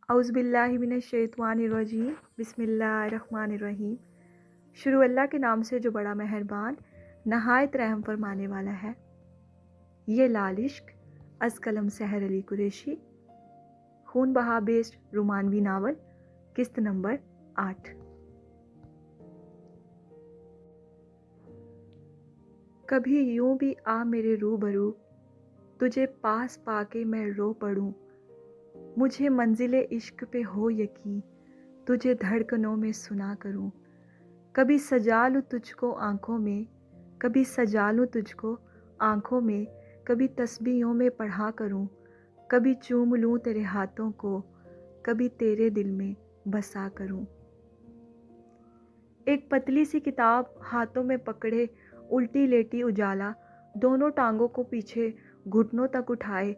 اعوذ باللہ من الشیطان الرجیم بسم اللہ الرحمن الرحیم۔ شروع اللہ کے نام سے جو بڑا مہربان نہایت رحم فرمانے والا ہے۔ یہ لال عشق از قلم سحر علی قریشی، خون بہا بیسڈ رومانوی ناول، قسط نمبر 8۔ کبھی یوں بھی آ میرے روبرو، تجھے پاس پا کے میں رو پڑوں۔ مجھے منزل عشق پہ ہو یقین، تجھے دھڑکنوں میں سنا کروں۔ کبھی سجا لوں تجھ کو آنکھوں میں، کبھی سجا لوں تجھ کو آنکھوں میں، کبھی تسبیحوں میں پڑھا کروں۔ کبھی چوم لوں تیرے ہاتھوں کو، کبھی تیرے دل میں بسا کروں۔ ایک پتلی سی کتاب ہاتھوں میں پکڑے الٹی لیٹی اجالا، دونوں ٹانگوں کو پیچھے گھٹنوں تک اٹھائے،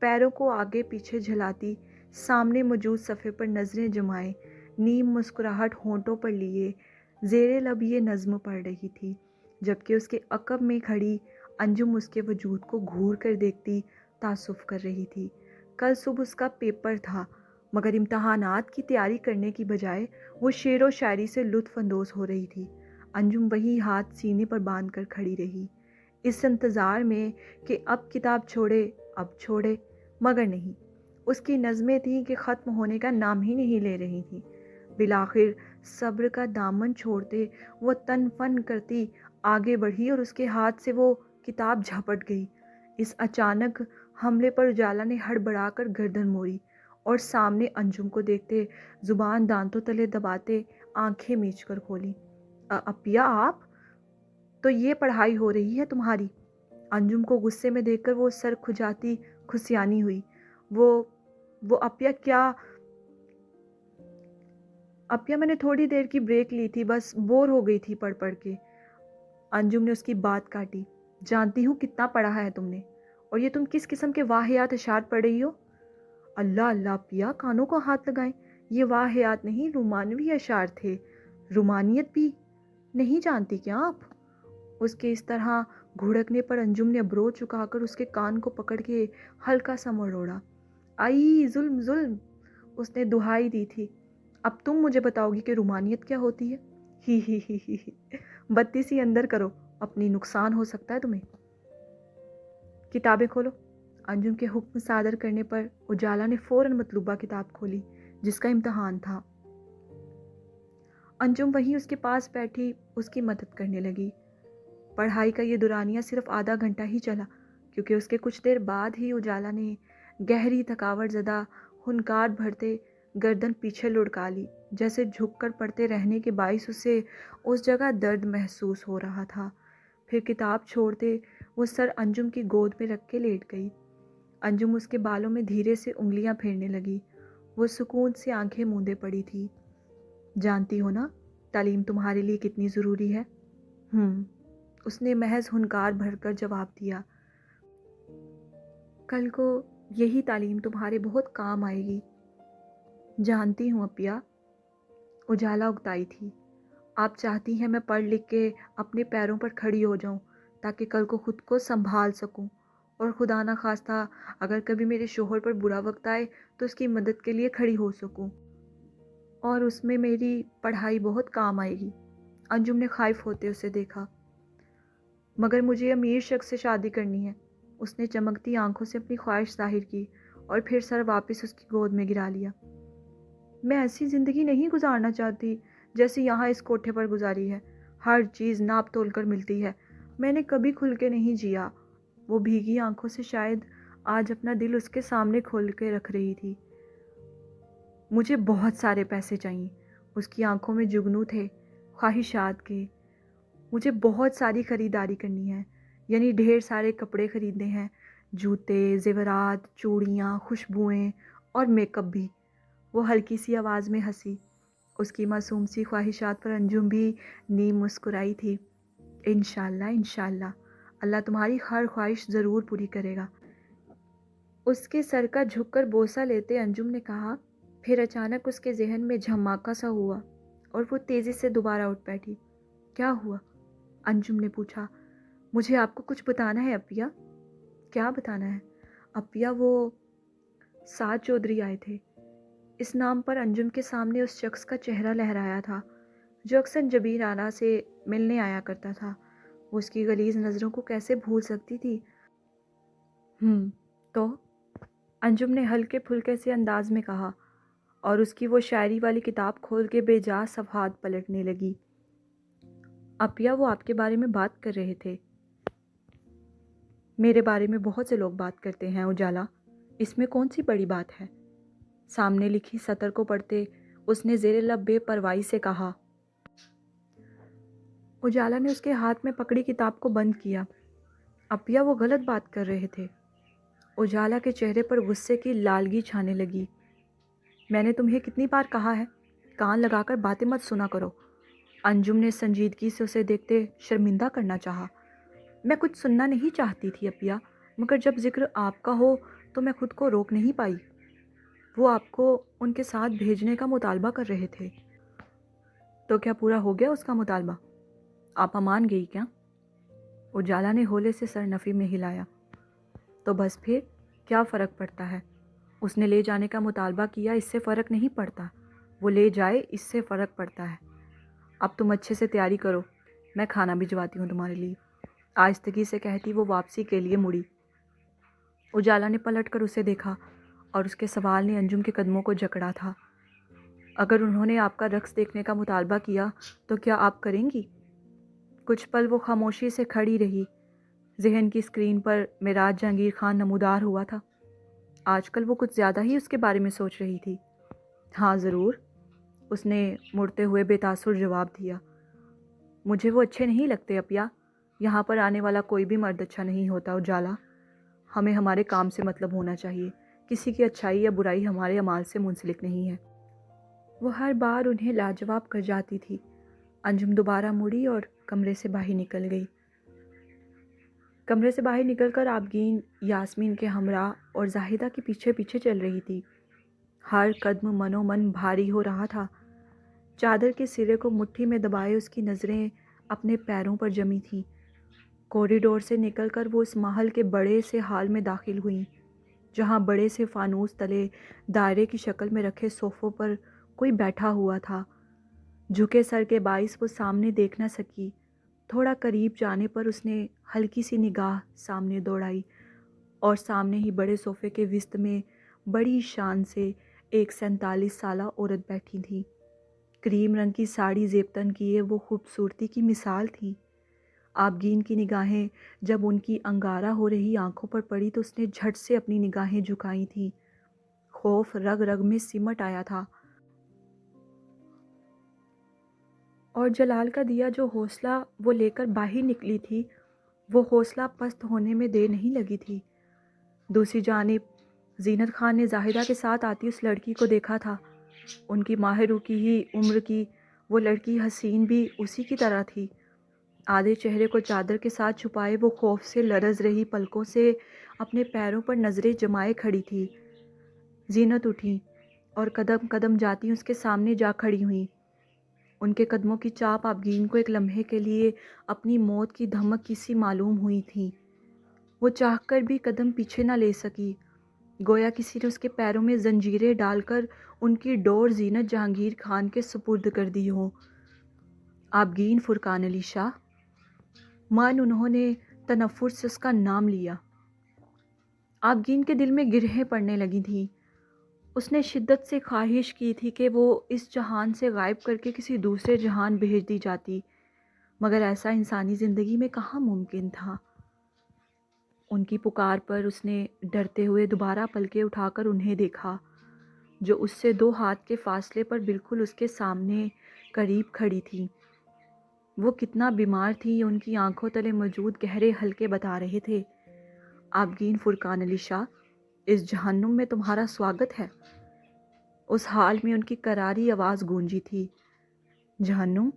پیروں کو آگے پیچھے جھلاتی سامنے موجود صفحے پر نظریں جمائے، نیم مسکراہٹ ہونٹوں پر لیے زیر لب یہ نظم پڑھ رہی تھی، جبکہ اس کے عقب میں کھڑی انجم اس کے وجود کو گھور کر دیکھتی تعصب کر رہی تھی۔ کل صبح اس کا پیپر تھا، مگر امتحانات کی تیاری کرنے کی بجائے وہ شعر و شاعری سے لطف اندوز ہو رہی تھی۔ انجم وہی ہاتھ سینے پر باندھ کر کھڑی رہی، اس انتظار میں کہ اب کتاب چھوڑے، مگر نہیں۔ اس کی نظمیں تھیں کہ ختم ہونے کا نام ہی نہیں لے رہی تھیں۔ بالآخر صبر کا دامن چھوڑتے وہ تن فن کرتی آگے بڑھی اور اس کے ہاتھ سے وہ کتاب جھپٹ گئی۔ اس اچانک حملے پر اجالا نے ہڑبڑا کر گردن موڑی اور سامنے انجم کو دیکھتے زبان دانتوں تلے دباتے آنکھیں میچ کر کھولی۔ اپیا آپ؟ تو یہ پڑھائی ہو رہی ہے تمہاری؟ انجم کو غصے میں دیکھ کر وہ سر کھجاتی کھسیانی ہوئی۔ وہ اپیا میں نے تھوڑی دیر کی بریک لی تھی، بس بور ہو گئی تھی پڑھ کے۔ انجم نے اس کی بات کاٹی۔ جانتی ہوں کتنا پڑھا ہے تم نے، اور یہ تم کس قسم کے واہیات اشعار پڑھ رہی ہو؟ اللہ اللہ اپیا، کانوں کو ہاتھ لگائیں، یہ واہیات نہیں رومانوی اشعار تھے۔ رومانیت بھی نہیں جانتی کیا آپ؟ اس کے اس طرح گھڑکنے پر انجم نے ابرو چکا کر اس کے کان کو پکڑ کے ہلکا سا مروڑا۔ آئی ظلم ظلم، اس نے دہائی دی تھی۔ اب تم مجھے بتاؤ گی کہ رومانیت کیا ہوتی ہے؟ ہی بتی سی اندر کرو، اپنی نقصان ہو سکتا ہے تمہیں۔ کتابیں کھولو۔ انجم کے حکم صادر کرنے پر اجالا نے فوراً مطلوبہ کتاب کھولی جس کا امتحان تھا۔ انجم وہیں اس کے پاس بیٹھی اس کی مدد کرنے لگی۔ پڑھائی کا یہ دورانیہ صرف آدھا گھنٹہ ہی چلا، کیونکہ اس کے کچھ دیر بعد ہی اجالا نے گہری تھکاوٹ زدہ ہنکار بھرتے گردن پیچھے لڑکا لی، جیسے جھک کر پڑھتے رہنے کے باعث اسے اس جگہ درد محسوس ہو رہا تھا۔ پھر کتاب چھوڑتے وہ سر انجم کی گود میں رکھ کے لیٹ گئی۔ انجم اس کے بالوں میں دھیرے سے انگلیاں پھیرنے لگی۔ وہ سکون سے آنکھیں موندے پڑی تھی۔ جانتی ہو نا تعلیم تمہارے لیے کتنی ضروری ہے؟ اس نے محض ہنکار بھر کر جواب دیا۔ کل کو یہی تعلیم تمہارے بہت کام آئے گی۔ جانتی ہوں اپیا، اجالا اکتائی تھی۔ آپ چاہتی ہیں میں پڑھ لکھ کے اپنے پیروں پر کھڑی ہو جاؤں تاکہ کل کو خود کو سنبھال سکوں، اور خدا نہ خواستہ اگر کبھی میرے شوہر پر برا وقت آئے تو اس کی مدد کے لیے کھڑی ہو سکوں، اور اس میں میری پڑھائی بہت کام آئے گی۔ انجم نے خائف ہوتے اسے دیکھا۔ مگر مجھے امیر شخص سے شادی کرنی ہے، اس نے چمکتی آنکھوں سے اپنی خواہش ظاہر کی اور پھر سر واپس اس کی گود میں گرا لیا۔ میں ایسی زندگی نہیں گزارنا چاہتی جیسے یہاں اس کوٹھے پر گزاری ہے۔ ہر چیز ناپ تول کر ملتی ہے، میں نے کبھی کھل کے نہیں جیا۔ وہ بھیگی آنکھوں سے شاید آج اپنا دل اس کے سامنے کھول کے رکھ رہی تھی۔ مجھے بہت سارے پیسے چاہیے، اس کی آنکھوں میں جگنو تھے خواہشات کے۔ مجھے بہت ساری خریداری کرنی ہے، یعنی ڈھیر سارے کپڑے خریدنے ہیں، جوتے، زیورات، چوڑیاں، خوشبوئیں اور میک اپ بھی۔ وہ ہلکی سی آواز میں ہنسی۔ اس کی معصوم سی خواہشات پر انجم بھی نیم مسکرائی تھی۔ انشاءاللہ انشاءاللہ، اللہ تمہاری ہر خواہش ضرور پوری کرے گا۔ اس کے سر کا جھک کر بوسہ لیتے انجم نے کہا۔ پھر اچانک اس کے ذہن میں جھماکا سا ہوا اور وہ تیزی سے دوبارہ اٹھ بیٹھی۔ کیا ہوا؟ انجم نے پوچھا۔ مجھے آپ کو کچھ بتانا ہے اپیا۔ کیا بتانا ہے؟ اپیا وہ سعد چودھری آئے تھے، اس نام پر انجم کے سامنے اس شخص کا چہرہ لہرایا تھا جو اکثر جبیر آرا سے ملنے آیا کرتا تھا۔ وہ اس کی غلیظ نظروں کو کیسے بھول سکتی تھی؟ تو انجم نے ہلکے پھلکے سے انداز میں کہا، اور اس کی وہ شاعری والی کتاب کھول کے بے جا صفحات پلٹنے لگی۔ اپیا، وہ آپ کے بارے میں بات کر رہے تھے۔ میرے بارے میں بہت سے لوگ بات کرتے ہیں اجالا، اس میں کون سی بڑی بات ہے؟ سامنے لکھی سطر کو پڑھتے اس نے زیر لب بے پرواہی سے کہا۔ اجالا نے اس کے ہاتھ میں پکڑی کتاب کو بند کیا۔ اپیا، وہ غلط بات کر رہے تھے۔ اجالا کے چہرے پر غصے کی لالگی چھانے لگی۔ میں نے تمہیں کتنی بار کہا ہے، کان لگا کر باتیں مت سنا کرو۔ انجم نے سنجیدگی سے اسے دیکھتے شرمندہ کرنا چاہا۔ میں کچھ سننا نہیں چاہتی تھی اپیا، مگر جب ذکر آپ کا ہو تو میں خود کو روک نہیں پائی۔ وہ آپ کو ان کے ساتھ بھیجنے کا مطالبہ کر رہے تھے۔ تو کیا پورا ہو گیا اس کا مطالبہ؟ آپ مان گئی کیا؟ اجالا نے ہولے سے سر نفی میں ہلایا۔ تو بس پھر کیا فرق پڑتا ہے؟ اس نے لے جانے کا مطالبہ کیا، اس سے فرق نہیں پڑتا۔ وہ لے جائے، اس سے فرق پڑتا ہے۔ اب تم اچھے سے تیاری کرو، میں کھانا بھجواتی ہوں تمہارے لیے، آہستگی سے کہتی وہ واپسی کے لیے مڑی۔ اجالا نے پلٹ کر اسے دیکھا اور اس کے سوال نے انجم کے قدموں کو جکڑا تھا۔ اگر انہوں نے آپ کا رقص دیکھنے کا مطالبہ کیا تو کیا آپ کریں گی؟ کچھ پل وہ خاموشی سے کھڑی رہی۔ ذہن کی اسکرین پر معراج جہانگیر خان نمودار ہوا تھا۔ آج کل وہ کچھ زیادہ ہی اس کے بارے میں سوچ رہی تھی۔ ہاں ضرور، اس نے مڑتے ہوئے بے تاثر جواب دیا۔ مجھے وہ اچھے نہیں لگتے اپیا، یہاں پر آنے والا کوئی بھی مرد اچھا نہیں ہوتا اجالا۔ ہمیں ہمارے کام سے مطلب ہونا چاہیے، کسی کی اچھائی یا برائی ہمارے اعمال سے منسلک نہیں ہے۔ وہ ہر بار انہیں لاجواب کر جاتی تھی۔ انجم دوبارہ مڑی اور کمرے سے باہر نکل گئی۔ کمرے سے باہر نکل کر آبگین یاسمین کے ہمراہ اور زاہدہ کے پیچھے پیچھے چل رہی تھی۔ ہر قدم منو من بھاری ہو رہا تھا۔ چادر کے سرے کو مٹھی میں دبائے اس کی نظریں اپنے پیروں پر جمی تھیں۔ کوریڈور سے نکل کر وہ اس محل کے بڑے سے ہال میں داخل ہوئیں، جہاں بڑے سے فانوس تلے دائرے کی شکل میں رکھے صوفوں پر کوئی بیٹھا ہوا تھا۔ جھکے سر کے باعث وہ سامنے دیکھ نہ سکی۔ تھوڑا قریب جانے پر اس نے ہلکی سی نگاہ سامنے دوڑائی اور سامنے ہی بڑے صوفے کے وسط میں بڑی شان سے ایک 47 سالہ عورت بیٹھی تھی۔ کریم رنگ کی ساڑی زیبتن کیے وہ خوبصورتی کی مثال تھی۔ آبگین کی نگاہیں جب ان کی انگارہ ہو رہی آنکھوں پر پڑی تو اس نے جھٹ سے اپنی نگاہیں جھکائی تھیں۔ خوف رگ رگ میں سمٹ آیا تھا اور جلال کا دیا جو حوصلہ وہ لے کر باہر نکلی تھی، وہ حوصلہ پست ہونے میں دیر نہیں لگی تھی۔ دوسری جانب زینت خان نے زاہدہ کے ساتھ آتی اس لڑکی کو دیکھا تھا۔ ان کی ماہ روح کی ہی عمر کی وہ لڑکی حسین بھی اسی کی طرح تھی۔ آدھے چہرے کو چادر کے ساتھ چھپائے وہ خوف سے لرز رہی پلکوں سے اپنے پیروں پر نظریں جمائے کھڑی تھی۔ زینت اٹھی اور قدم قدم جاتی اس کے سامنے جا کھڑی ہوئیں۔ ان کے قدموں کی چاپ آبگین کو ایک لمحے کے لیے اپنی موت کی دھمک کی سی معلوم ہوئی تھی۔ وہ چاہ کر بھی قدم پیچھے نہ لے سکی، گویا کسی نے اس کے پیروں میں زنجیریں ڈال کر ان کی ڈور زینت جہانگیر خان کے سپرد کر دی ہو۔ آبگین فرقان علی شاہ، انہوں نے تنفر سے اس کا نام لیا۔ آبگین کے دل میں گرہیں پڑنے لگی تھیں۔ اس نے شدت سے خواہش کی تھی کہ وہ اس جہان سے غائب کر کے کسی دوسرے جہان بھیج دی جاتی، مگر ایسا انسانی زندگی میں کہاں ممکن تھا۔ ان کی پکار پر اس نے ڈرتے ہوئے دوبارہ پلکیں اٹھا کر انہیں دیکھا، جو اس سے 2 ہاتھ کے فاصلے پر بالکل اس کے سامنے قریب کھڑی تھی۔ وہ کتنا بیمار تھی یہ ان کی آنکھوں تلے موجود گہرے حلقے بتا رہے تھے۔ آبگین فرقان علی شاہ، اس جہنم میں تمہارا سواگت ہے۔ اس حال میں ان کی کراری آواز گونجی تھی۔ جہنم؟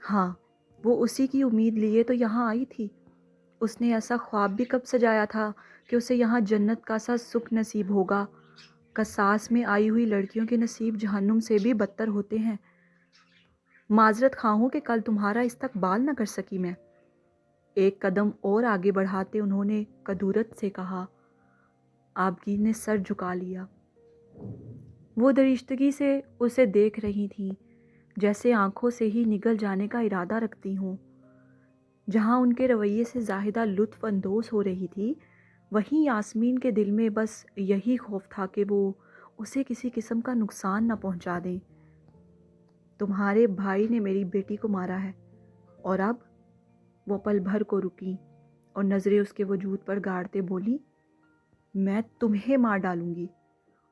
ہاں، وہ اسی کی امید لیے تو یہاں آئی تھی۔ اس نے ایسا خواب بھی کب سجایا تھا کہ اسے یہاں جنت کا سا سکھ نصیب ہوگا۔ قصاص میں آئی ہوئی لڑکیوں کے نصیب جہنم سے بھی بدتر ہوتے ہیں۔ معذرت خواہ ہوں کہ کل تمہارا استقبال نہ کر سکی میں۔ ایک قدم اور آگے بڑھاتے انہوں نے کدورت سے کہا۔ آبگین نے سر جھکا لیا۔ وہ درشتگی سے اسے دیکھ رہی تھیں، جیسے آنکھوں سے ہی نگل جانے کا ارادہ رکھتی ہوں۔ جہاں ان کے رویے سے زاہدہ لطف اندوز ہو رہی تھی، وہیں یاسمین کے دل میں بس یہی خوف تھا کہ وہ اسے کسی قسم کا نقصان نہ پہنچا دیں۔ تمہارے بھائی نے میری بیٹی کو مارا ہے، اور اب؟ وہ پل بھر کو رکی اور نظریں اس کے وجود پر گاڑتے بولی، میں تمہیں مار ڈالوں گی۔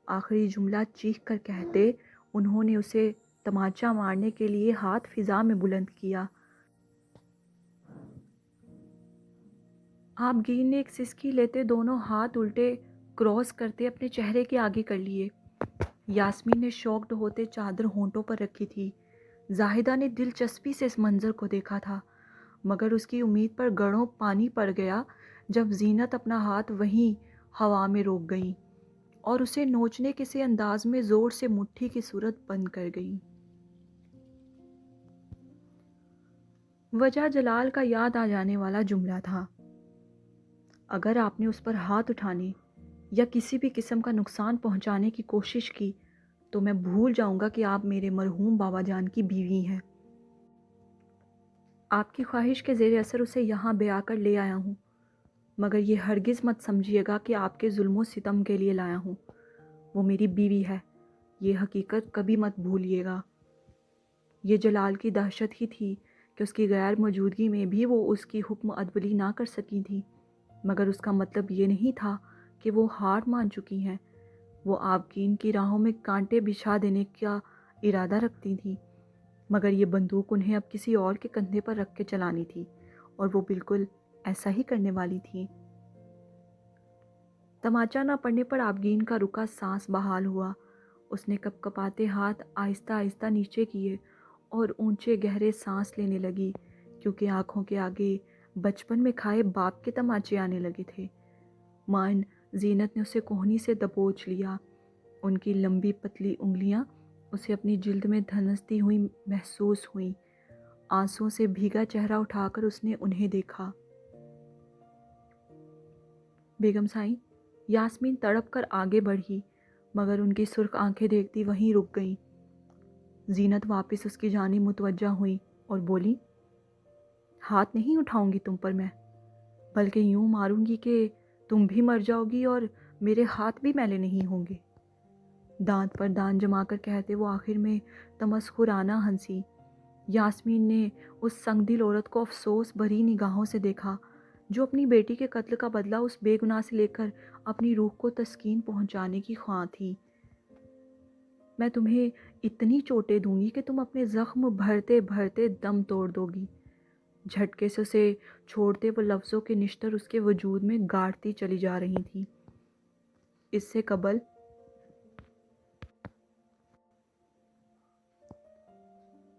آخری جملہ چیخ کر کہتے انہوں نے اسے تمانچہ مارنے کے لیے ہاتھ فضا میں بلند کیا۔ آبگین نے ایک سسکی لیتے دونوں ہاتھ الٹے کراس کرتے اپنے چہرے کے آگے کر لیے۔ یاسمین نے شوکڈ ہوتے چادر ہونٹوں پر رکھی تھی۔ زاہدہ نے دلچسپی سے اس منظر کو دیکھا تھا، مگر اس کی امید پر گڑھوں پانی پڑ گیا جب زینت اپنا ہاتھ وہیں ہوا میں روک گئیں اور اسے نوچنے کے سے انداز میں زور سے مٹھی کی صورت بند کر گئیں۔ وجہ جلال کا یاد آ جانے والا جملہ تھا، اگر آپ نے اس پر ہاتھ اٹھانے یا کسی بھی قسم کا نقصان پہنچانے کی کوشش کی تو میں بھول جاؤں گا کہ آپ میرے مرحوم بابا جان کی بیوی ہیں۔ آپ کی خواہش کے زیر اثر اسے یہاں بیا کر لے آیا ہوں، مگر یہ ہرگز مت سمجھیے گا کہ آپ کے ظلم و ستم کے لیے لایا ہوں۔ وہ میری بیوی ہے، یہ حقیقت کبھی مت بھولیے گا۔ یہ جلال کی دہشت ہی تھی کہ اس کی غیر موجودگی میں بھی وہ اس کی حکم عدولی نہ کر سکی تھی، مگر اس کا مطلب یہ نہیں تھا کہ وہ ہار مان چکی ہیں۔ وہ آپ کی ان کی راہوں میں کانٹے بچھا دینے کا ارادہ رکھتی تھیں، مگر یہ بندوق انہیں اب کسی اور کے کندھے پر رکھ کے چلانی تھی، اور وہ بالکل ایسا ہی کرنے والی تھی۔ تماچا نہ پڑنے پر آبگین کا رکا سانس بحال ہوا۔ اس نے کپ کپاتے ہاتھ آہستہ آہستہ نیچے کیے اور اونچے گہرے سانس لینے لگی، کیونکہ آنکھوں کے آگے بچپن میں کھائے باپ کے تماچے آنے لگے تھے۔ مائن زینت نے اسے کوہنی سے دبوچ لیا۔ ان کی لمبی پتلی انگلیاں اسے اپنی جلد میں دھنستی ہوئی محسوس ہوئیں۔ آنسوؤں سے بھیگا چہرہ اٹھا کر اس نے انہیں دیکھا۔ بیگم صاحب، یاسمین تڑپ کر آگے بڑھی، مگر ان کی سرخ آنکھیں دیکھتی وہیں رک گئیں۔ زینت واپس اس کی جانب متوجہ ہوئی اور بولی، ہاتھ نہیں اٹھاؤں گی تم پر میں، بلکہ یوں ماروں گی کہ تم بھی مر جاؤ گی اور میرے ہاتھ بھی میلے نہیں ہوں گے۔ دانت پر دانت جما کر کہتے وہ آخر میں تمسخرانہ ہنسی۔ یاسمین نے اس سنگ دل عورت کو افسوس بھری نگاہوں سے دیکھا، جو اپنی بیٹی کے قتل کا بدلہ اس بے گناہ سے لے کر اپنی روح کو تسکین پہنچانے کی خواہاں تھی۔ میں تمہیں اتنی چوٹیں دوں گی کہ تم اپنے زخم بھرتے بھرتے دم توڑ دو گی۔ جھٹکے سے اسے چھوڑتے وہ لفظوں کے نشتر اس کے وجود میں گاڑتی چلی جا رہی تھی۔ اس سے قبل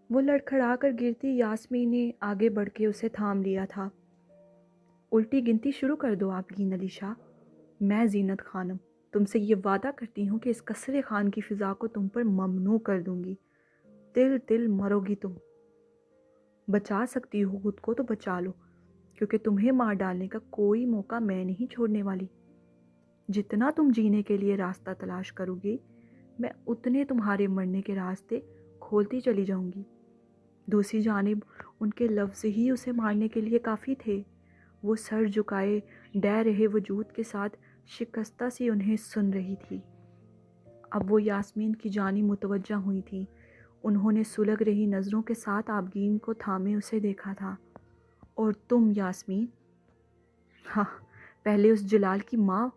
وہ لڑکھڑا کر گرتی یاسمین نے آگے بڑھ کے اسے تھام لیا تھا۔ الٹی گنتی شروع کر دو آبگین علی شاہ۔ میں زینت خانم تم سے یہ وعدہ کرتی ہوں کہ اس قصر خان کی فضا کو تم پر ممنوع کر دوں گی۔ تل تل مرو گی تم۔ بچا سکتی ہو خود کو تو بچا لو، کیونکہ تمہیں مار ڈالنے کا کوئی موقع میں نہیں چھوڑنے والی۔ جتنا تم جینے کے لیے راستہ تلاش کرو گی، میں اتنے تمہارے مرنے کے راستے کھولتی چلی جاؤں گی۔ دوسری جانب ان کے لفظ ہی اسے مارنے کے لیے کافی تھے۔ وہ سر جھکائے ڈہ رہے وجود کے ساتھ شکستہ سی انہیں سن رہی تھی۔ اب وہ یاسمین کی جانب متوجہ ہوئی تھی۔ انہوں نے سلگ رہی نظروں کے ساتھ آبگین کو تھامے اسے دیکھا تھا۔ اور تم یاسمین؟ ہاں، پہلے اس جلال کی ماں،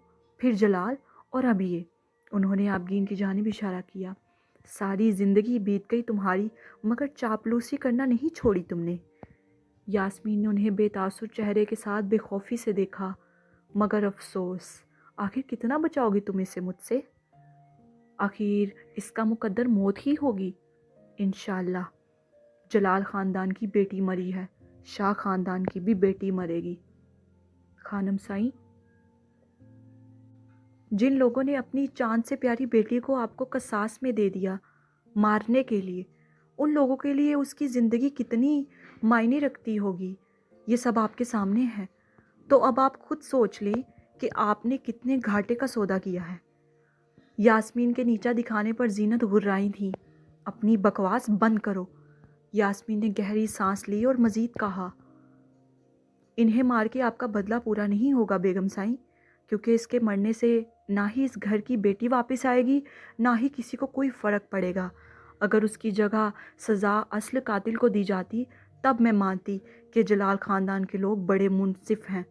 پھر جلال، اور اب یہ۔ انہوں نے آبگین کی جانب اشارہ کیا۔ ساری زندگی بیت گئی تمہاری، مگر چاپلوسی کرنا نہیں چھوڑی تم نے۔ یاسمین نے انہیں بے تاثر چہرے کے ساتھ بے خوفی سے دیکھا۔ مگر افسوس، آخر کتنا بچاؤ گی تم اسے مجھ سے؟ آخر اس کا مقدر موت ہی ہوگی۔ انشاءاللہ۔ جلال خاندان کی بیٹی مری ہے، شاہ خاندان کی بھی بیٹی مرے گی۔ خانم سائیں، جن لوگوں نے اپنی چاند سے پیاری بیٹی کو آپ کو قصاص میں دے دیا مارنے کے لیے، ان لوگوں کے لیے اس کی زندگی کتنی معنی رکھتی ہوگی، یہ سب آپ کے سامنے ہے۔ تو اب آپ خود سوچ لیں کہ آپ نے کتنے گھاٹے کا سودا کیا ہے۔ یاسمین کے نیچا دکھانے پر زینت غرائی تھی۔ اپنی بکواس بند کرو۔ یاسمین نے گہری سانس لی اور مزید کہا، انہیں مار کے آپ کا بدلہ پورا نہیں ہوگا بیگم سائیں، کیونکہ اس کے مرنے سے نہ ہی اس گھر کی بیٹی واپس آئے گی، نہ ہی کسی کو کوئی فرق پڑے گا۔ اگر اس کی جگہ سزا اصل قاتل کو دی جاتی تب میں مانتی کہ جلال خاندان کے لوگ بڑے منصف ہیں۔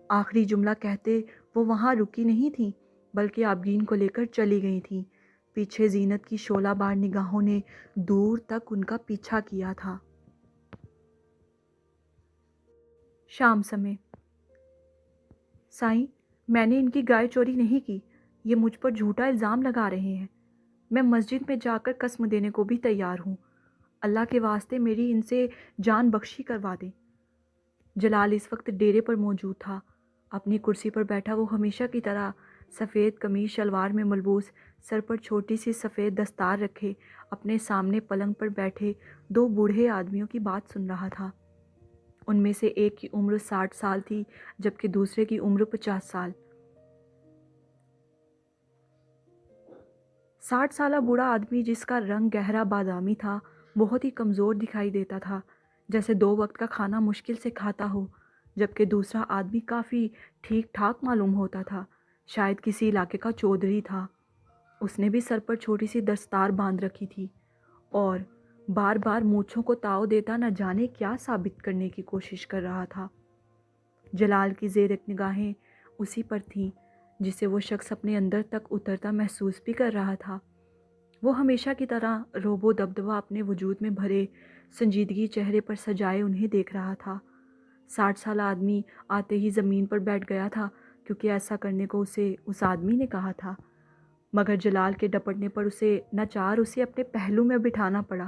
آخری جملہ کہتے وہ وہاں رکی نہیں تھی بلکہ آبگین کو لے کر چلی گئی تھی۔ پیچھے زینت کی شعلہ بار نگاہوں نے دور تک ان کا پیچھا کیا تھا۔ شام سمے، سائیں میں نے ان کی گائے چوری نہیں کی، یہ مجھ پر جھوٹا الزام لگا رہے ہیں۔ میں مسجد میں جا کر قسم دینے کو بھی تیار ہوں۔ اللہ کے واسطے میری ان سے جان بخشی کروا دیں۔ جلال اس وقت ڈیرے پر موجود تھا۔ اپنی کرسی پر بیٹھا وہ ہمیشہ کی طرح سفید قمیض شلوار میں ملبوس، سر پر چھوٹی سی سفید دستار رکھے، اپنے سامنے پلنگ پر بیٹھے دو بوڑھے آدمیوں کی بات سن رہا تھا۔ ان میں سے ایک کی عمر 60 سال تھی جبکہ دوسرے کی عمر 50 سال۔ 60 سالہ بوڑھا آدمی جس کا رنگ گہرا بادامی تھا بہت ہی کمزور دکھائی دیتا تھا، جیسے 2 وقت کا کھانا مشکل سے کھاتا ہو، جبکہ دوسرا آدمی کافی ٹھیک ٹھاک معلوم ہوتا تھا، شاید کسی علاقے کا چودھری تھا۔ اس نے بھی سر پر چھوٹی سی دستار باندھ رکھی تھی اور بار بار مونچھوں کو تاؤ دیتا نہ جانے کیا ثابت کرنے کی کوشش کر رہا تھا۔ جلال کی زیرک نگاہیں اسی پر تھیں جسے وہ شخص اپنے اندر تک اترتا محسوس بھی کر رہا تھا۔ وہ ہمیشہ کی طرح روب و دبدبہ اپنے وجود میں بھرے سنجیدگی چہرے پر سجائے انہیں دیکھ رہا تھا۔ 60 سالہ آدمی آتے ہی زمین پر بیٹھ گیا تھا کیونکہ ایسا کرنے کو اسے اس آدمی نے کہا تھا، مگر جلال کے ڈپٹنے پر اسے ناچار اسے اپنے پہلو میں بٹھانا پڑا۔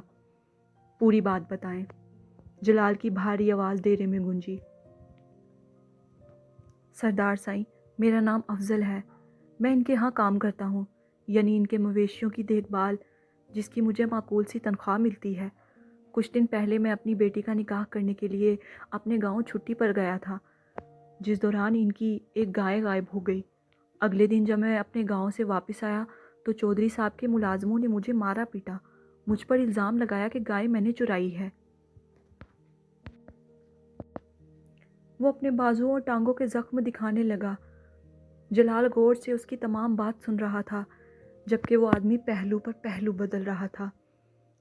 پوری بات بتائیں۔ جلال کی بھاری آواز ڈیرے میں گونجی۔ سردار سائیں، میرا نام افضل ہے، میں ان کے ہاں کام کرتا ہوں، یعنی ان کے مویشیوں کی دیکھ بھال، جس کی مجھے معقول سی تنخواہ ملتی ہے۔ کچھ دن پہلے میں اپنی بیٹی کا نکاح کرنے کے لیے اپنے گاؤں چھٹی پر گیا تھا، جس دوران ان کی ایک گائے غائب ہو گئی۔ اگلے دن جب میں اپنے گاؤں سے واپس آیا تو چودھری صاحب کے ملازموں نے مجھے مارا پیٹا، مجھ پر الزام لگایا کہ گائے میں نے چرائی ہے۔ وہ اپنے بازوؤں اور ٹانگوں کے زخم دکھانے لگا۔ جلال غور سے اس کی تمام بات سن رہا تھا جبکہ وہ آدمی پہلو پر پہلو بدل رہا تھا۔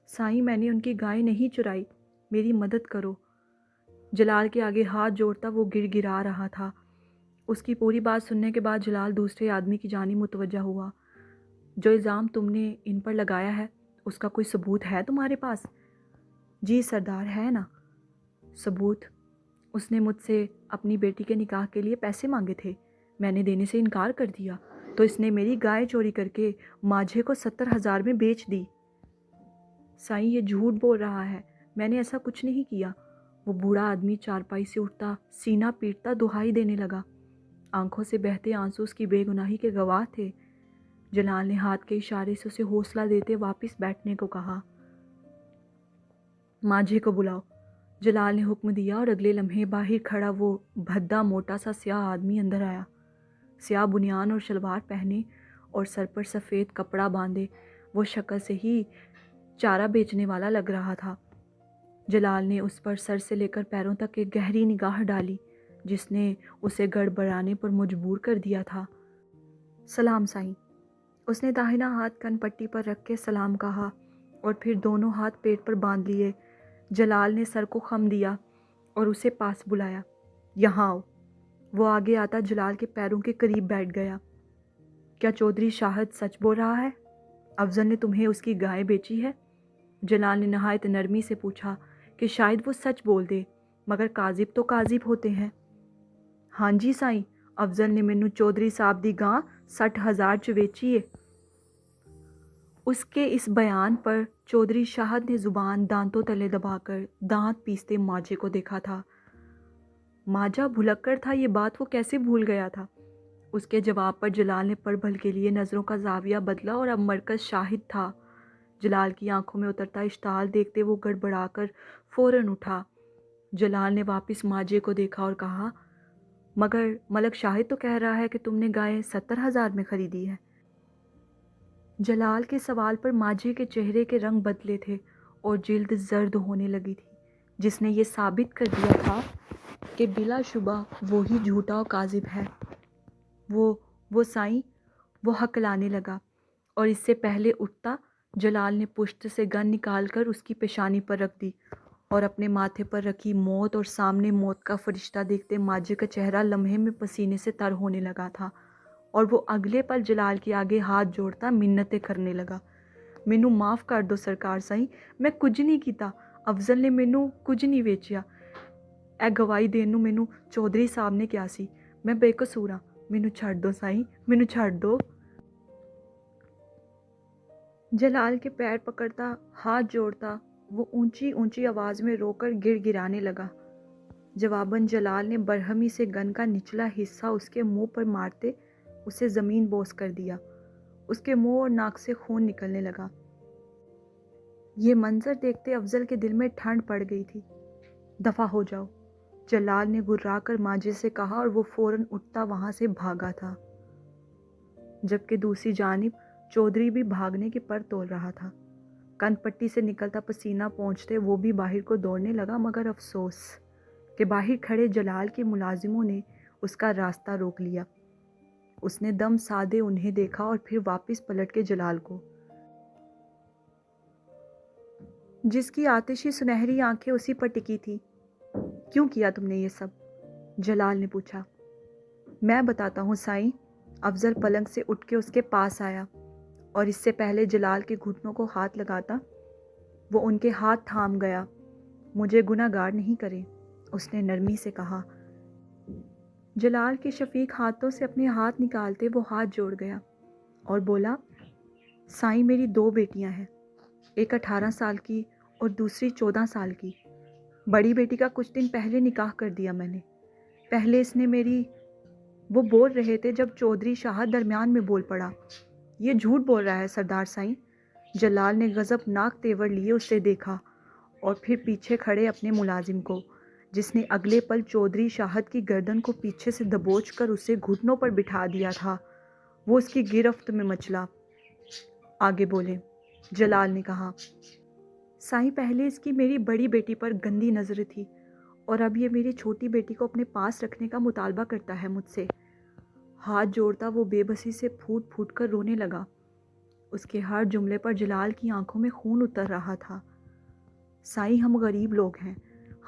سائیں، میں نے ان کی گائے نہیں چرائی، میری مدد کرو۔ جلال کے آگے ہاتھ جوڑتا وہ گر گرا رہا تھا۔ اس کی پوری بات سننے کے بعد جلال دوسرے آدمی کی جانب متوجہ ہوا۔ جو الزام تم نے ان پر لگایا ہے اس کا کوئی ثبوت ہے تمہارے پاس؟ جی سردار، ہے نا۔ ثبوت؟ اس نے مجھ سے اپنی بیٹی کے نکاح کے لیے پیسے مانگے تھے، میں نے دینے سے انکار کر دیا تو اس نے میری گائے چوری کر کے ماجھے کو 70,000 میں بیچ دی۔ سائیں، یہ جھوٹ بول رہا ہے، میں نے ایسا کچھ نہیں کیا۔ وہ بوڑھا آدمی چارپائی سے اٹھتا، سینہ پیٹتا دہائی دینے لگا۔ آنکھوں سے بہتے آنسو اس کی بے گناہی کے گواہ تھے۔ جلال نے ہاتھ کے اشارے سے اسے حوصلہ دیتے واپس بیٹھنے کو کہا۔ ماجھے کو بلاؤ، جلال نے حکم دیا اور اگلے لمحے باہر کھڑا وہ بھدا موٹا سا سیاہ آدمی اندر آیا۔ سیاہ بنیان اور شلوار پہنے اور سر پر سفید کپڑا باندھے، وہ شکل سے ہی چارہ بیچنے والا لگ رہا تھا۔ جلال نے اس پر سر سے لے کر پیروں تک ایک گہری نگاہ ڈالی جس نے اسے گڑبڑانے پر مجبور کر دیا تھا۔ سلام سائیں، اس نے داہنا ہاتھ کن پٹی پر رکھ کے سلام کہا اور پھر دونوں ہاتھ پیٹ پر باندھ لیے۔ جلال نے سر کو خم دیا اور اسے پاس بلایا۔ یہاں آؤ۔ وہ آگے آتا جلال کے پیروں کے قریب بیٹھ گیا۔ کیا چودھری شاہد سچ بول رہا ہے؟ افضل نے تمہیں اس کی گائے بیچی ہے؟ جلال نے نہایت نرمی سے پوچھا کہ شاید وہ سچ بول دے، مگر کاذب تو کاذب ہوتے ہیں۔ ہاں جی سائیں، افضل نے مینوں چودھری صاحب دی گاں 60,000 چ ویچی ہے۔ اس کے اس بیان پر چودھری شاہد نے زبان دانتوں تلے دبا کر دانت پیستے ماجھے کو دیکھا تھا۔ ماجھا بھلکڑ تھا، یہ بات وہ کیسے بھول گیا تھا؟ اس کے جواب پر جلال نے پربھل کے لیے نظروں کا زاویہ بدلا اور اب مرکز شاہد تھا۔ جلال کی آنکھوں میں اترتا اشتعال دیکھتے وہ گڑبڑا کر فوراً اٹھا۔ جلال نے واپس ماجھے کو دیکھا اور کہا، مگر ملک شاہد تو کہہ رہا ہے کہ تم نے گائے 70,000 میں خریدی ہے۔ جلال کے سوال پر ماجد کے چہرے کے رنگ بدلے تھے اور جلد زرد ہونے لگی تھی، جس نے یہ ثابت کر دیا تھا کہ بلا شبہ وہی جھوٹا و کاذب ہے۔ وہ سائیں، وہ ہکلانے لگا، اور اس سے پہلے اٹھتا جلال نے پشت سے گن نکال کر اس کی پیشانی پر رکھ دی، اور اپنے ماتھے پر رکھی موت اور سامنے موت کا فرشتہ دیکھتے ماجد کا چہرہ لمحے میں پسینے سے تر ہونے لگا تھا، اور وہ اگلے پل جلال کے آگے ہاتھ جوڑتا منتیں کرنے لگا۔ مینوں معاف کر دو سرکار سائیں، میں کچھ نہیں کیتا، افضل نے مینوں کچھ نہیں ویچیا، اے گواہی دین نوں مینوں چودھری صاحب نے کیا سی، میں بے قصور ہاں، مینوں چھڈ دو سائیں، مینوں چھڈ دو۔ جلال کے پیر پکڑتا، ہاتھ جوڑتا، وہ اونچی اونچی آواز میں رو کر گر گرانے لگا۔ جواباً جلال نے برہمی سے گن کا نچلا حصہ اس کے منہ پر مارتے اسے زمین بوس کر دیا۔ اس کے منہ اور ناک سے خون نکلنے لگا۔ یہ منظر دیکھتے افضل کے دل میں ٹھنڈ پڑ گئی تھی۔ دفع ہو جاؤ، جلال نے گرا کر ماجد سے کہا، اور وہ فوراً اٹھتا وہاں سے بھاگا تھا، جبکہ دوسری جانب چودھری بھی بھاگنے کی پر تول رہا تھا۔ کن پٹی سے نکلتا پسینہ پہنچتے وہ بھی باہر کو دوڑنے لگا، مگر افسوس کہ باہر کھڑے جلال کے ملازموں نے اس کا راستہ روک لیا۔ اس نے دم سادے انہیں دیکھا اور پھر واپس پلٹ کے جلال کو، جس کی آتشی سنہری آنکھیں اسی پر ٹکی تھی، کیوں کیا تم نے یہ سب؟ جلال نے پوچھا۔ میں بتاتا ہوں سائیں۔ افضل پلنگ سے اٹھ کے اس کے پاس آیا، اور اس سے پہلے جلال کے گھٹنوں کو ہاتھ لگاتا وہ ان کے ہاتھ تھام گیا۔ مجھے گناہ گار نہیں کریں، اس نے نرمی سے کہا۔ جلال کے شفیق ہاتھوں سے اپنے ہاتھ نکالتے وہ ہاتھ جوڑ گیا اور بولا، سائیں میری 2 بیٹیاں ہیں، ایک 18 سال کی اور دوسری 14 سال کی۔ بڑی بیٹی کا کچھ دن پہلے نکاح کر دیا میں نے۔ پہلے اس نے میری، وہ بول رہے تھے جب چودھری شاہد درمیان میں بول پڑا، یہ جھوٹ بول رہا ہے سردار سائیں۔ جلال نے غضب ناک تیور لیے اسے دیکھا، اور پھر پیچھے کھڑے اپنے ملازم کو، جس نے اگلے پل چودھری شاہد کی گردن کو پیچھے سے دبوچ کر اسے گھٹنوں پر بٹھا دیا تھا۔ وہ اس کی گرفت میں مچلا۔ آگے بولیں، جلال نے کہا۔ سائیں پہلے اس کی میری بڑی بیٹی پر گندی نظر تھی، اور اب یہ میری چھوٹی بیٹی کو اپنے پاس رکھنے کا مطالبہ کرتا ہے مجھ سے۔ ہاتھ جوڑتا وہ بے بسی سے پھوٹ پھوٹ کر رونے لگا۔ اس کے ہر جملے پر جلال کی آنکھوں میں خون اتر رہا تھا۔ سائیں ہم غریب لوگ ہیں،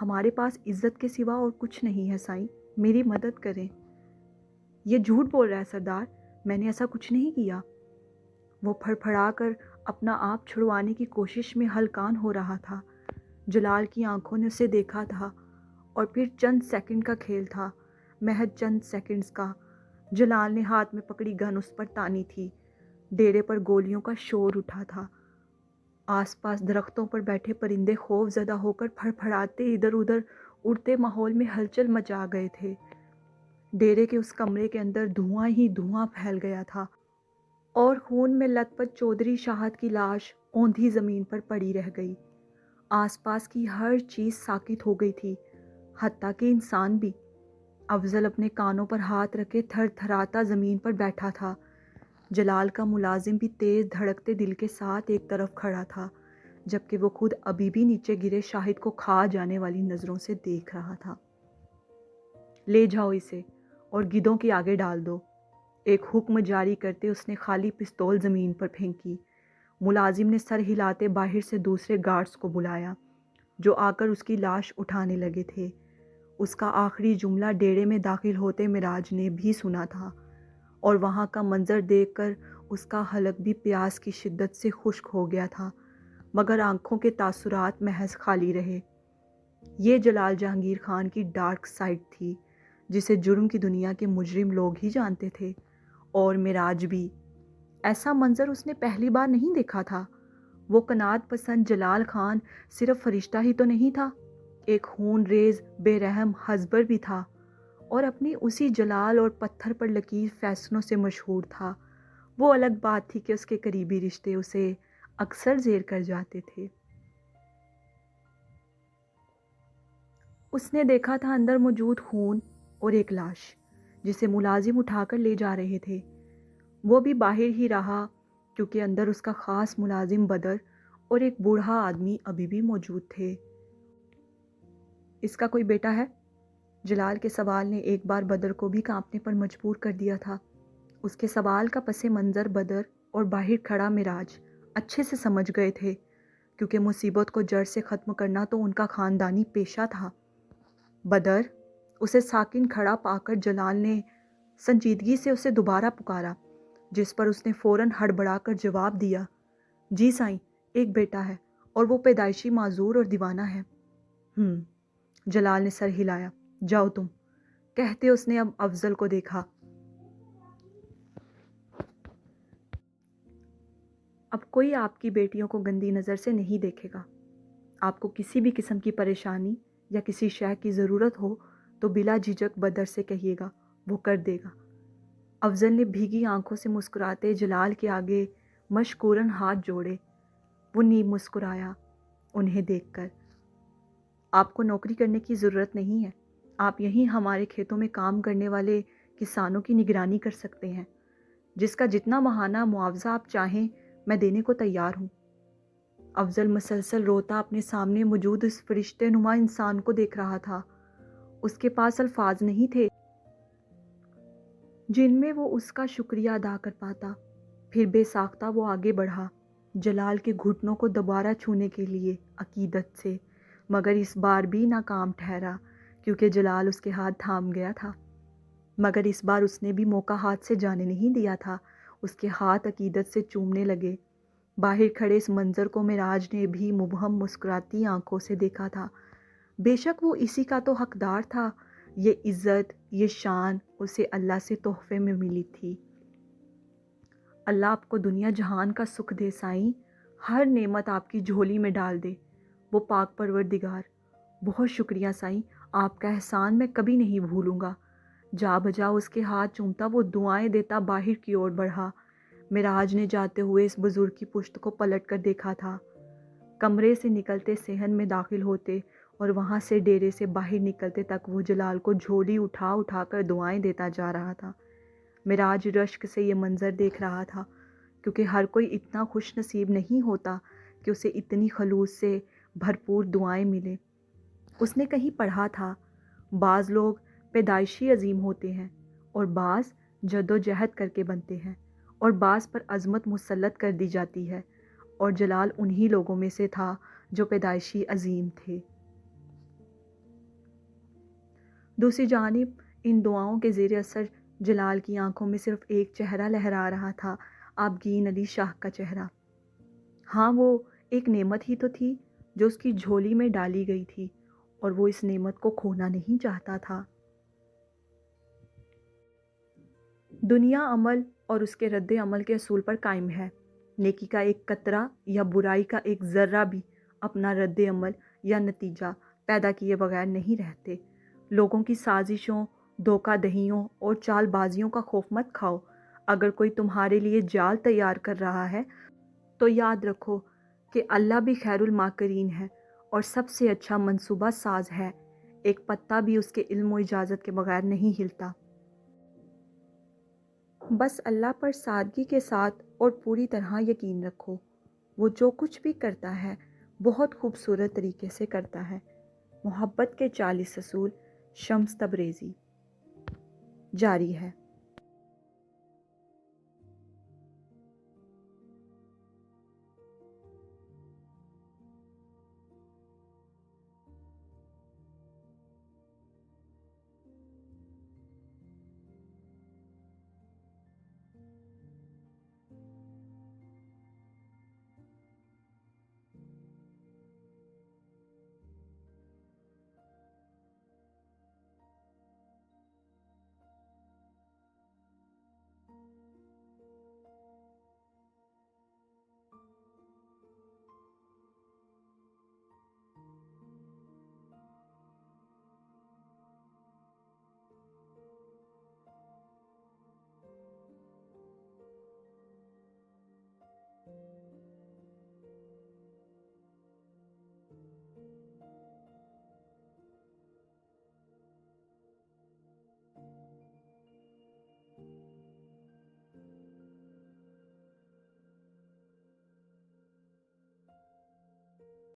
ہمارے پاس عزت کے سوا اور کچھ نہیں ہے، سائیں میری مدد کریں۔ یہ جھوٹ بول رہا ہے سردار، میں نے ایسا کچھ نہیں کیا۔ وہ پھڑ پھڑا کر اپنا آپ چھڑوانے کی کوشش میں ہلکان ہو رہا تھا۔ جلال کی آنکھوں نے اسے دیکھا تھا، اور پھر چند سیکنڈ کا کھیل تھا، محض چند سیکنڈز کا۔ جلال نے ہاتھ میں پکڑی گن اس پر تانی تھی۔ ڈیرے پر گولیوں کا شور اٹھا تھا۔ آس پاس درختوں پر بیٹھے پرندے خوف زدہ ہو کر پھڑ پھڑاتے ادھر ادھر اڑتے ماحول میں ہلچل مچا گئے تھے۔ ڈیرے کے اس کمرے کے اندر دھواں ہی دھواں پھیل گیا تھا، اور خون میں لت پت چودھری شاہد کی لاش اوندھی زمین پر پڑی رہ گئی۔ آس پاس کی ہر چیز ساکت ہو گئی تھی، حتیٰ کہ انسان بھی۔ افضل اپنے کانوں پر ہاتھ رکھے تھر تھراتا زمین پر بیٹھا تھا۔ جلال کا ملازم بھی تیز دھڑکتے دل کے ساتھ ایک طرف کھڑا تھا، جبکہ وہ خود ابھی بھی نیچے گرے شاہد کو کھا جانے والی نظروں سے دیکھ رہا تھا۔ لے جاؤ اسے اور گدھوں کے آگے ڈال دو، ایک حکم جاری کرتے اس نے خالی پستول زمین پر پھینکی۔ ملازم نے سر ہلاتے باہر سے دوسرے گارڈز کو بلایا، جو آ کر اس کی لاش اٹھانے لگے تھے۔ اس کا آخری جملہ ڈیرے میں داخل ہوتے مراج نے بھی سنا تھا، اور وہاں کا منظر دیکھ کر اس کا حلق بھی پیاس کی شدت سے خشک ہو گیا تھا، مگر آنکھوں کے تاثرات محض خالی رہے۔ یہ جلال جہانگیر خان کی ڈارک سائیڈ تھی، جسے جرم کی دنیا کے مجرم لوگ ہی جانتے تھے، اور مراج بھی۔ ایسا منظر اس نے پہلی بار نہیں دیکھا تھا۔ وہ قناعت پسند جلال خان صرف فرشتہ ہی تو نہیں تھا، ایک خون ریز بے رحم ہزبر بھی تھا، اور اپنی اسی جلال اور پتھر پر لکیر فیصلوں سے مشہور تھا۔ وہ الگ بات تھی کہ اس کے قریبی رشتے اسے اکثر زیر کر جاتے تھے۔ اس نے دیکھا تھا اندر موجود خون اور ایک لاش، جسے ملازم اٹھا کر لے جا رہے تھے۔ وہ بھی باہر ہی رہا کیونکہ اندر اس کا خاص ملازم بدر اور ایک بوڑھا آدمی ابھی بھی موجود تھے۔ اس کا کوئی بیٹا ہے؟ جلال کے سوال نے ایک بار بدر کو بھی کانپنے پر مجبور کر دیا تھا۔ اس کے سوال کا پس منظر بدر اور باہر کھڑا معراج اچھے سے سمجھ گئے تھے، کیونکہ مصیبت کو جڑ سے ختم کرنا تو ان کا خاندانی پیشہ تھا۔ بدر، اسے ساکن کھڑا پا کر جلال نے سنجیدگی سے اسے دوبارہ پکارا، جس پر اس نے فوراً ہڑبڑا کر جواب دیا، جی سائیں، ایک بیٹا ہے اور وہ پیدائشی معذور اور دیوانہ ہے۔ جلال نے سر ہلایا۔ جاؤ تم، کہتے اس نے اب افضل کو دیکھا۔ اب کوئی آپ کی بیٹیوں کو گندی نظر سے نہیں دیکھے گا۔ آپ کو کسی بھی قسم کی پریشانی یا کسی شے کی ضرورت ہو تو بلا جھجک بدر سے کہیے گا، وہ کر دے گا۔ افضل نے بھیگی آنکھوں سے مسکراتے جلال کے آگے مشکوراً ہاتھ جوڑے۔ وہ نیم مسکرایا انہیں دیکھ کر۔ آپ کو نوکری کرنے کی ضرورت نہیں ہے، آپ یہیں ہمارے کھیتوں میں کام کرنے والے کسانوں کی نگرانی کر سکتے ہیں، جس کا جتنا ماہانہ معاوضہ آپ چاہیں میں دینے کو تیار ہوں۔ افضل مسلسل روتا اپنے سامنے موجود اس فرشتے نما انسان کو دیکھ رہا تھا۔ اس کے پاس الفاظ نہیں تھے جن میں وہ اس کا شکریہ ادا کر پاتا۔ پھر بے ساختہ وہ آگے بڑھا، جلال کے گھٹنوں کو دوبارہ چھونے کے لیے عقیدت سے، مگر اس بار بھی ناکام ٹھہرا، کیونکہ جلال اس کے ہاتھ تھام گیا تھا۔ مگر اس بار اس نے بھی موقع ہاتھ سے جانے نہیں دیا تھا۔ اس کے ہاتھ عقیدت سے چومنے لگے۔ باہر کھڑے اس منظر کو معراج نے بھی مبہم مسکراتی آنکھوں سے دیکھا تھا۔ بے شک وہ اسی کا تو حقدار تھا۔ یہ عزت، یہ شان اسے اللہ سے تحفے میں ملی تھی۔ اللہ آپ کو دنیا جہان کا سکھ دے سائیں، ہر نعمت آپ کی جھولی میں ڈال دے۔ وہ پاک پروردگار، بہت شکریہ سائیں، آپ کا احسان میں کبھی نہیں بھولوں گا۔ جا بجا اس کے ہاتھ چومتا وہ دعائیں دیتا باہر کی اور بڑھا۔ معراج نے جاتے ہوئے اس بزرگ کی پشت کو پلٹ کر دیکھا تھا۔ کمرے سے نکلتے صحن میں داخل ہوتے اور وہاں سے ڈیرے سے باہر نکلتے تک وہ جلال کو جھولی اٹھا اٹھا کر دعائیں دیتا جا رہا تھا۔ معراج رشک سے یہ منظر دیکھ رہا تھا، کیونکہ ہر کوئی اتنا خوش نصیب نہیں ہوتا کہ اسے اتنی خلوص سے بھرپور دعائیں ملیں۔ اس نے کہیں پڑھا تھا، بعض لوگ پیدائشی عظیم ہوتے ہیں اور بعض جد و جہد کر کے بنتے ہیں اور بعض پر عظمت مسلط کر دی جاتی ہے، اور جلال انہی لوگوں میں سے تھا جو پیدائشی عظیم تھے۔ دوسری جانب ان دعاؤں کے زیر اثر جلال کی آنکھوں میں صرف ایک چہرہ لہرا رہا تھا، آبگین علی شاہ کا چہرہ۔ ہاں، وہ ایک نعمت ہی تو تھی جو اس کی جھولی میں ڈالی گئی تھی، اور وہ اس نعمت کو کھونا نہیں چاہتا تھا۔ دنیا عمل اور اس کے رد عمل کے اصول پر قائم ہے۔ نیکی کا ایک قطرہ یا برائی کا ایک ذرہ بھی اپنا رد عمل یا نتیجہ پیدا کیے بغیر نہیں رہتے۔ لوگوں کی سازشوں، دھوکہ دہیوں اور چال بازیوں کا خوف مت کھاؤ۔ اگر کوئی تمہارے لیے جال تیار کر رہا ہے تو یاد رکھو کہ اللہ بھی خیر الماکرین ہے اور سب سے اچھا منصوبہ ساز ہے۔ ایک پتا بھی اس کے علم و اجازت کے بغیر نہیں ہلتا۔ بس اللہ پر سادگی کے ساتھ اور پوری طرح یقین رکھو۔ وہ جو کچھ بھی کرتا ہے بہت خوبصورت طریقے سے کرتا ہے۔ محبت کے 40 اصول، شمس تبریزی۔ جاری ہے۔